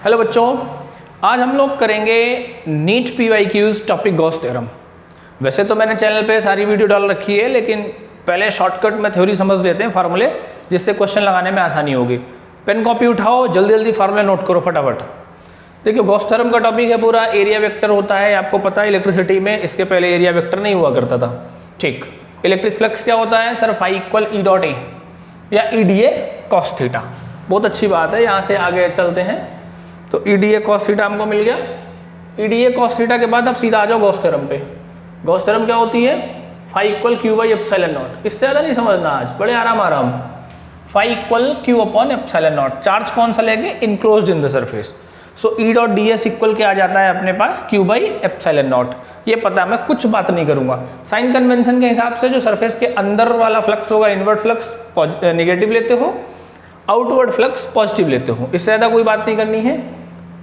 Hello बच्चों, आज हम लोग करेंगे NEET PYQs topic Gauss theorem. वैसे तो मैंने चैनल पे सारी वीडियो डाल रखी है, लेकिन पहले शॉर्टकट में थ्योरी समझ लेते हैं फार्मूले, जिससे क्वेश्चन लगाने में आसानी होगी। पेन कॉपी उठाओ, जल्दी जल्दी फार्मूले नोट करो फटाफट। देखिए, गॉस थ्योरम का टॉपिक है पूरा एरिया वेक्टर होता है। आपको पता है इलेक्ट्रिसिटी में इसके पहले एरिया वेक्टर नहीं हुआ करता था। ठीक, इलेक्ट्रिक फ्लक्स क्या होता है sir? Phi equal E dot A या EDA कॉस थीटा। बहुत अच्छी बात है, यहाँ से आगे चलते हैं। तो EDA कॉस थीटा हमको मिल गया। EDA कॉस थीटा के बाद अब सीधा आ जाओ गॉस थ्योरम पे। गॉस थ्योरम क्या होती है? Phi equal Q by epsilon naught. इससे ज़्यादा नहीं समझना आज, बड़े आराम आराम। Phi equal Q upon epsilon naught. Charge कौन सा लेंगे? Enclosed in the surface. So E dot DS equal क्या आ जाता है अपने पास? Q by epsilon naught. ये पता है, मैं कुछ बात नहीं करूंगा। साइन कन्वेंशन के हिसाब से जो सरफेस के अंदर वाला फ्लक्स होगा, इनवर्ट फ्लक्स नेगेटिव लेते हो, आउटवर्ड फ्लक्स पॉजिटिव लेते हो। इससे ज़्यादा कोई बात नहीं करनी है।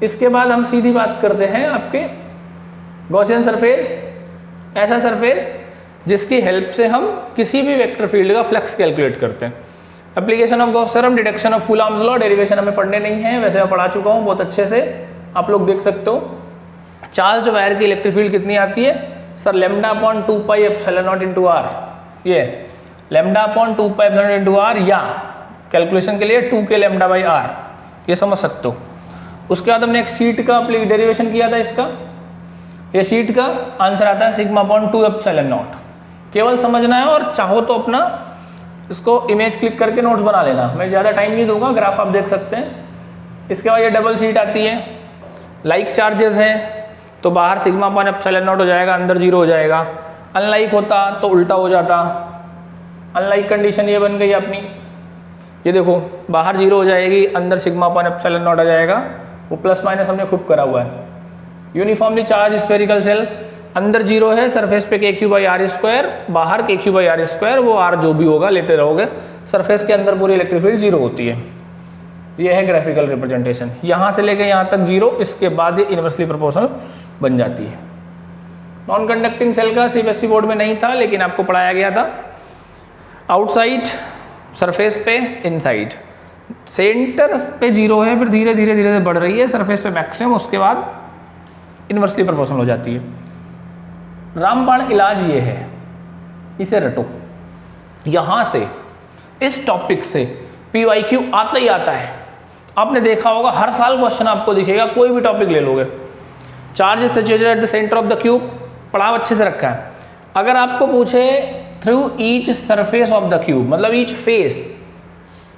इसके बाद हम सीधी बात करते हैं आपके गॉसियन सरफेस, ऐसा सरफेस जिसकी हेल्प से हम किसी भी वेक्टर फील्ड का फ्लक्स कैलकुलेट करते हैं। Application of Gauss theorem, deduction of Coulomb's law, derivation हमें पढ़ने नहीं है, वैसे मैं पढ़ा चुका हूँ बहुत अच्छे से, आप लोग देख सकते हो। चार्ज वायर की इलेक्ट्रिक फील्ड कितनी आती है sir? Lambda upon 2 pi epsilon naught into R. ये lambda upon 2 pi epsilon naught into R, या कैलकुलेशन के लिए 2 के लैम्डा बाई आर, ये समझ सकते हो। उसके बाद हमने एक शीट का डेरिवेशन किया था इसका। ये शीट का आंसर आता है सिग्मा अपॉन 2 एप्सिलॉन नॉट। केवल समझना है, और चाहो तो अपना इसको इमेज क्लिक करके नोट्स बना लेना। मैं ज़्यादा टाइम नहीं दूंगा, ग्राफ आप देख सकते हैं। इसके बाद ये डबल शीट आती है। लाइक चार्जेस हैं तो बाहर सिग्मा अपॉन एप्सिलॉन नॉट हो जाएगा, अंदर 0 हो जाएगा। अनलाइक होता तो उल्टा हो जाता। अनलाइक कंडीशन ये बन गई अपनी। ये देखो, बाहर 0 हो जाएगी, अंदर सिग्मा अपॉन एप्सिलॉन नॉट आ जाएगा। वो प्लस माइनस हमने खूब करा हुआ है। यूनिफॉर्मली चार्ज स्फेरिकल सेल, अंदर 0 है, सरफेस पे KQ बाई आर स्क्वायर, बाहर KQ बाई आर स्क्वायर, वो R जो भी होगा लेते रहोगे। सरफेस के अंदर पूरी इलेक्ट्रिक फील्ड 0 होती है। ये है ग्राफिकल रिप्रेजेंटेशन। यहाँ से लेके यहाँ तक 0, इसके बाद ये इनवर्सली प्रोपोर्शनल बन जाती है। नॉन कंडक्टिंग सेल का CBSE बोर्ड में नहीं था, लेकिन आपको पढ़ाया गया था। आउटसाइड सरफेस पे, इनसाइड सेंटर पे 0 है, फिर धीरे धीरे धीरे बढ़ रही है सरफेस पे मैक्सिमम, उसके बाद इनवर्सली प्रोपोर्शनल हो जाती है। रामबाण इलाज ये है, इसे रटो। यहां से इस टॉपिक से PYQ आता ही आता है। आपने देखा होगा हर साल क्वेश्चन आपको दिखेगा, कोई भी टॉपिक ले लोगे। Charge is situated at the centre of the cube, पढ़ाव अच्छे से रखा है। अगर आपको पूछे through each surface of the cube, मतलब each face,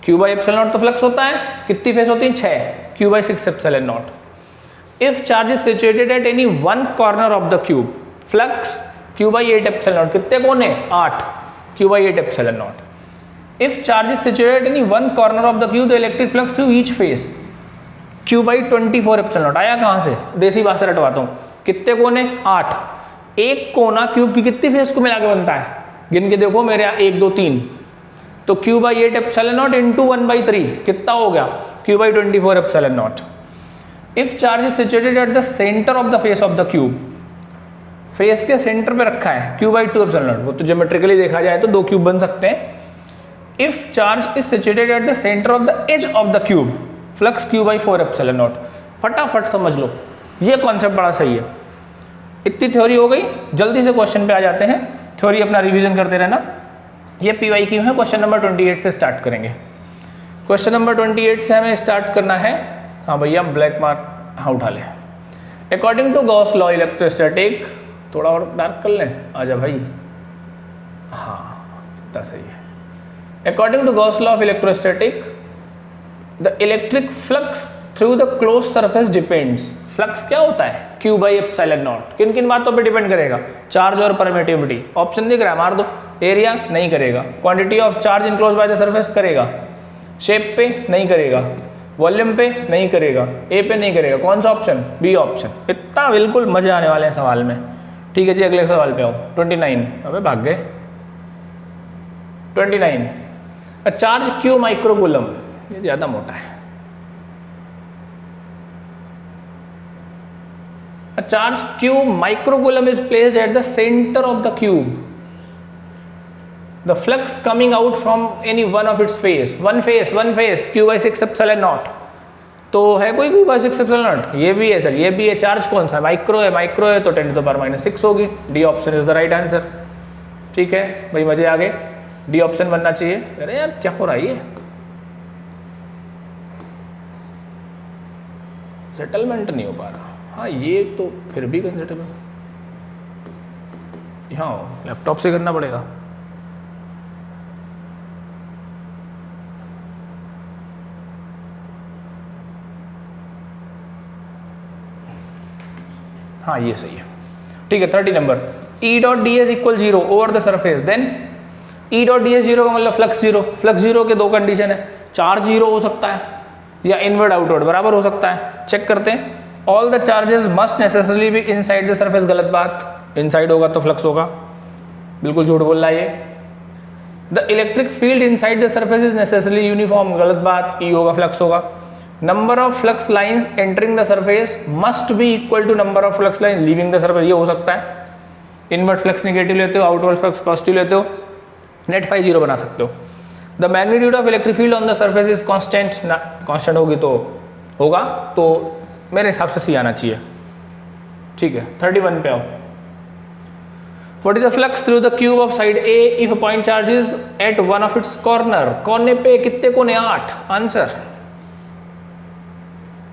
Q by epsilon naught तो फ्लक्स होता है, कितनी फेस होती है? 6, Q by 6 epsilon naught. If charge is situated at any one corner of the cube, flux Q by 8 epsilon naught, कितने कोने? 8, Q by 8 epsilon naught. If charge is situated at any one corner of the cube, the electric flux through each face, Q by 24 epsilon not. आया कहां से? देसी भाषा रटवाता हूं। कितने कोने? 8। एक कोना क्यूब की कितनी फेस को मिला के बनता है? गिन के देखो मेरे यहाँ, 1 2 3, तो Q by 8 epsilon naught into 1/3 कितना हो गया? Q by 24 epsilon naught. If charge is situated at the centre of the face of the cube, face के सेंटर पे रखा है, क्यू बाई 2 एप्सिलॉन नॉट। वो तो ज्योमेट्रिकली देखा जाए तो 2 क्यूब बन सकते हैं। If charge is situated at the centre of the edge of the cube, flux Q by 4 epsilon naught. फटाफट समझ लो, ये कॉन्सेप्ट बड़ा सही है। इतनी थ्योरी हो गई, जल्दी से क्वेश्चन पे आ जाते हैं। थ्योरी अपना रिवीजन करते रहना। ये PYQ है। क्वेश्चन नंबर 28 से स्टार्ट करेंगे। क्वेश्चन नंबर 28 से हमें स्टार्ट करना है। हाँ भैया, ब्लैक मार्क हाँ उठा ले। According to Gauss law electrostatic, थोड़ा और डार्क कर लें, आजा भाई। हाँ, इतना सही है। According to Gauss law of electrostatic, the electric flux through the close surface depends. Flux क्या होता है? Q by epsilon naught. किन किन बातों पे डिपेंड करेगा? चार्ज और परमिटिविटी। ऑप्शन दिख रहा है, मार दो। एरिया नहीं करेगा, quantity of charge enclose by the surface करेगा, शेप पे नहीं करेगा, वॉल्यूम पे नहीं करेगा, ए पे नहीं करेगा। कौन सा ऑप्शन? B option. इतना बिल्कुल मजे आने वाले हैं सवाल में। ठीक है जी, अगले सवाल पे आओ। 29, अबे भाग गए। 29, अ चार्ज क्यू माइक्रोकूलम, ये ज्यादा मोटा है। A charge q microcoulomb is placed at the center of the cube. The flux coming out from any one of its face, one face q by 6 epsilon naught. तो है कोई भी bye 6 epsilon naught, ये भी है sir, ये भी है। चार्ज कौन सा है, माइक्रो है, माइक्रो है तो 10⁻⁻6 होगी। D option is the right answer. ठीक है भाई, मजे आ गए, डी ऑप्शन बनना चाहिए। अरे यार क्या हो रहा है, ये सेटलमेंट नहीं हो पा रहा। हाँ ये तो फिर भी कंसिडरेबल, हाँ लैपटॉप से करना पड़ेगा। हाँ ये सही है। ठीक है 30 number, E dot D S equal 0 over the surface, then E dot D S 0 का मतलब फ्लक्स 0। फ्लक्स 0 के दो कंडीशन है, चार्ज 0 हो सकता है या इनवर्ड आउटवर्ड बराबर हो सकता है। चेक करते हैं। All the charges must necessarily be inside the surface, गलत बात, इनसाइड होगा तो फ्लक्स होगा, बिल्कुल झूठ बोल रहा है ये। The electric field inside the surface is necessarily uniform, गलत बात, E होगा फ्लक्स होगा। Number of flux lines entering the surface must be equal to number of flux line leaving the surface, ये हो सकता है। इनवर्ट फ्लक्स नेगेटिव लेते हो, आउटवर्ड फ्लक्स पॉजिटिव लेते हो, नेट फाई 0 बना सकते हो। The magnitude of electric field on the surface is constant, ना कांस्टेंट होगी तो होगा, तो मेरे हिसाब से सी आना चाहिए। ठीक है 31 पे आओ। What is the flux through the cube of side A if a point charge is at one of its corner? कोने पे कितने कोने, 8। Answer,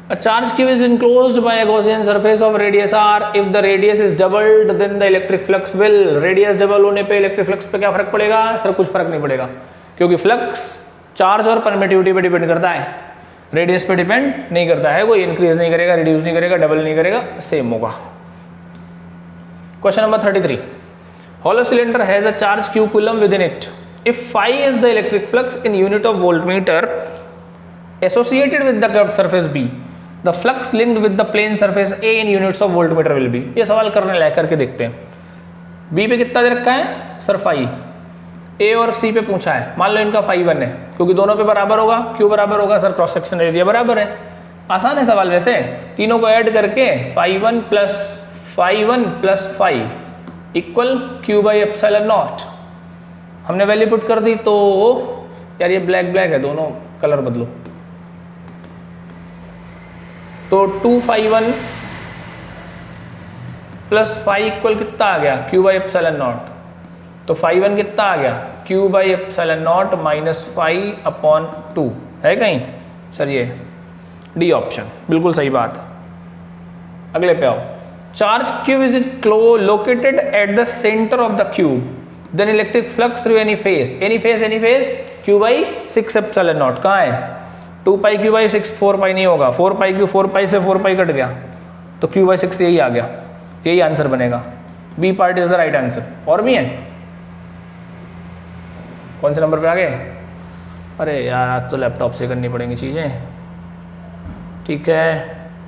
a charge cube is enclosed by a Gaussian surface of radius r. If the radius is doubled, then the electric flux will. Radius double होने पे electric flux पे क्या फर्क पड़ेगा सर? कुछ फर्क नहीं पड़ेगा, क्योंकि फ्लक्स चार्ज और परमिटिविटी पे डिपेंड करता है, रेडियस पे डिपेंड नहीं करता है। कोई इंक्रीज नहीं करेगा, रिड्यूस नहीं करेगा, डबल नहीं करेगा, सेम होगा। Question number 33, hollow cylinder has a charge q coulomb within it. If phi is the electric flux in unit of voltmeter associated with the curved surface B, the flux linked with the plane surface A in units of voltmeter will be. ये सवाल करने लायक करके देखते हैं। B पे कितना दे रखा है सर फाई, A और C पे पूछा है, मान लो इनका फाई 1 है, क्योंकि दोनों पे बराबर होगा, Q बराबर होगा सर, क्रॉस सेक्शन एरिया बराबर है। आसान है सवाल वैसे, तीनों को ऐड करके phi 1 plus phi equal Q by epsilon naught, हमने वैल्यू पुट कर दी। तो यार ये ब्लैक ब्लैक है, दोनों कलर बदलो। तो 2 फाई 1 प्लस फाई इक्वल कितना आ गया, Q बाई एप्सिलॉन नॉट। तो फाई 1 कितना आ गया, Q by epsilon naught minus phi upon 2 है कहीं सर? ये डी ऑप्शन बिल्कुल सही बात। अगले पे आओ। Charge cube is located at the center of the cube. Then electric flux through any phase Q by 6 epsilon naught कहाँ है? 2 pi Q by 6, 4 pi नहीं होगा, 4 pi Q, 4 pi से 4 pi कट गया, तो Q by 6 यही आ गया, यही आंसर बनेगा। B part is the right answer. और भी है, कौन से नंबर पे आ गए? अरे यार आज तो लैपटॉप से करनी पड़ेंगी चीज़ें। ठीक है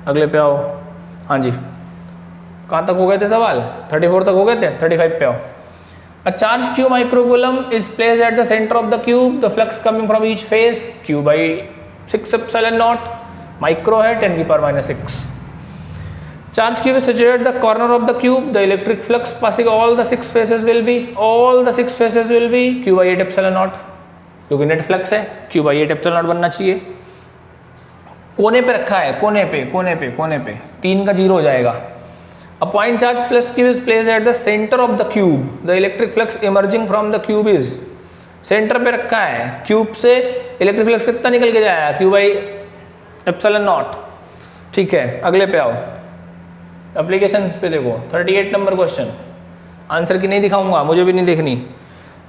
अगले पे आओ। हाँ जी, कहाँ तक हो गए थे सवाल? 34 तक हो गए थे, 35 पे आओ। A charge q microcoulomb is placed at the center of the cube. The flux coming from each phase q by 6 epsilon naught, micro है 10⁻⁻6। Charge cube is situated at the corner of the cube. The electric flux passing all the 6 phases will be q by 8 epsilon naught, क्योंकि net flux है, q by 8 epsilon naught बनना चाहिए। कोने पे रखा है, कोने पे 3 का 0 हो जाएगा। A point charge plus q is placed at the center of the cube. The electric flux emerging from the cube is, centre पे रखा है, क्यूब से इलेक्ट्रिक फ्लक्स कितना निकल के जाएगा, q बाई एप्सिलॉन नॉट। ठीक है अगले पे आओ। एप्लीकेशंस पे देखो 38 नंबर क्वेश्चन, आंसर की नहीं दिखाऊंगा, मुझे भी नहीं देखनी।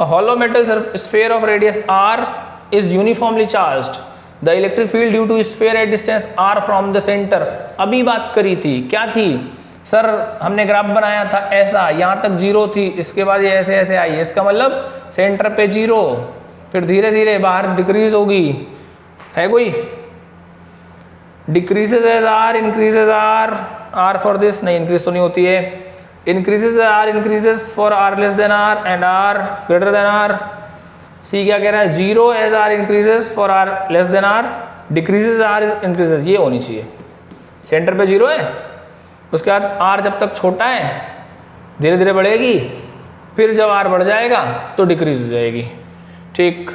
A hollow metal sphere of radius r is uniformly charged. The electric field due to sphere at distance r from the center. अभी बात करी थी, क्या थी सर? हमने ग्राफ बनाया था ऐसा, यहाँ तक 0 थी, इसके बाद ये ऐसे आई, इसका मतलब सेंटर पे 0, फिर धीरे धीरे बाहर डिक्रीज होगी। है कोई? Decreases as R, increases R for this, नहीं इंक्रीज तो नहीं होती है। Increases R, increases for R less than R and R greater than R. C क्या कह रहा है? 0 as R increases for R less than R, decreases R increases, ये होनी चाहिए। सेंटर पे 0 है, उसके बाद आर जब तक छोटा है धीरे धीरे बढ़ेगी, फिर जब आर बढ़ जाएगा तो डिक्रीज हो जाएगी। ठीक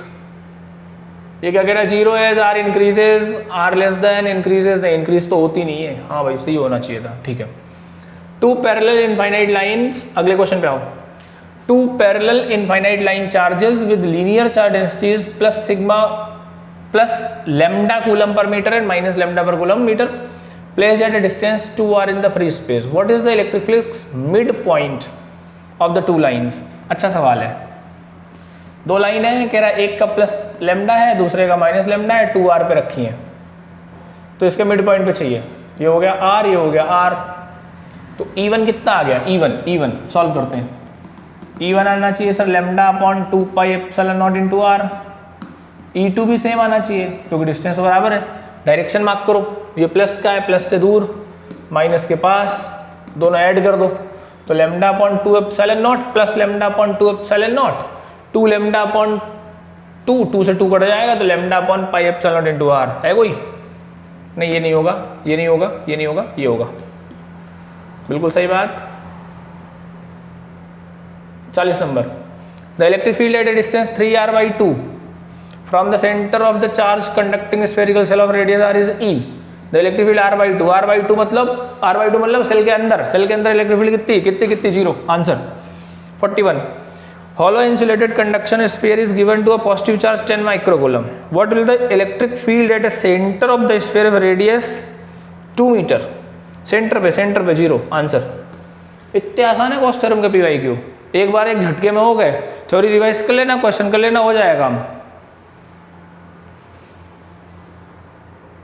ये क्या कह रहा है, zero as R increases, R less than increases, नहीं इंक्रीज तो होती नहीं है, हाँ भाई सही होना चाहिए था, ठीक है। टू पैरेलल इनफाइनाइट लाइंस, अगले क्वेश्चन पे आओ। Two parallel infinite line charges with linear charge densities plus sigma plus lambda coulomb per metre and minus lambda per coulomb metre placed at a distance 2r in the free space, what is the electric field mid point of the two lines. अच्छा सवाल है, दो line है, कह रहा है एक का प्लस लैम्डा है, दूसरे का माइनस लैम्डा है, 2r पे रखी है, तो इसके मिड पॉइंट पे चाहिए, ये हो गया r, ये हो गया r, तो E1 कितना आ गया, E1 सॉल्व करते हैं। E1 आना चाहिए sir lambda upon 2 pi epsilon not into r, E2 भी सेम आना चाहिए क्योंकि डिस्टेंस बराबर है। डायरेक्शन मार्क करो, ये प्लस का है, प्लस से दूर, माइनस के पास, दोनों ऐड कर दो, तो lambda upon 2 epsilon not plus lambda upon 2 epsilon not, 2 lambda upon 2 से 2 कट जाएगा, तो lambda upon pi epsilon not into r है कोई, नहीं ये नहीं होगा, ये नहीं होगा, ये नहीं होगा, ये होगा, बिल्कुल सही बात। 40 number, the electric field at A distance 3r/2 from the centre of the charge conducting spherical shell of radius r is E, the electric field r/2 मतलब सेल के अंदर इलेक्ट्रिक फील्ड कितनी 0, answer 41। Hollow insulated conduction sphere is given to a positive charge 10 microcoulomb. What will the electric field at a center of the sphere of radius 2 metre, centre पे 0, answer. इतने आसान है Gauss theorem का PYQ, एक बार एक झटके में हो गए, थ्योरी रिवाइज कर लेना, क्वेश्चन कर लेना, हो जाएगा काम।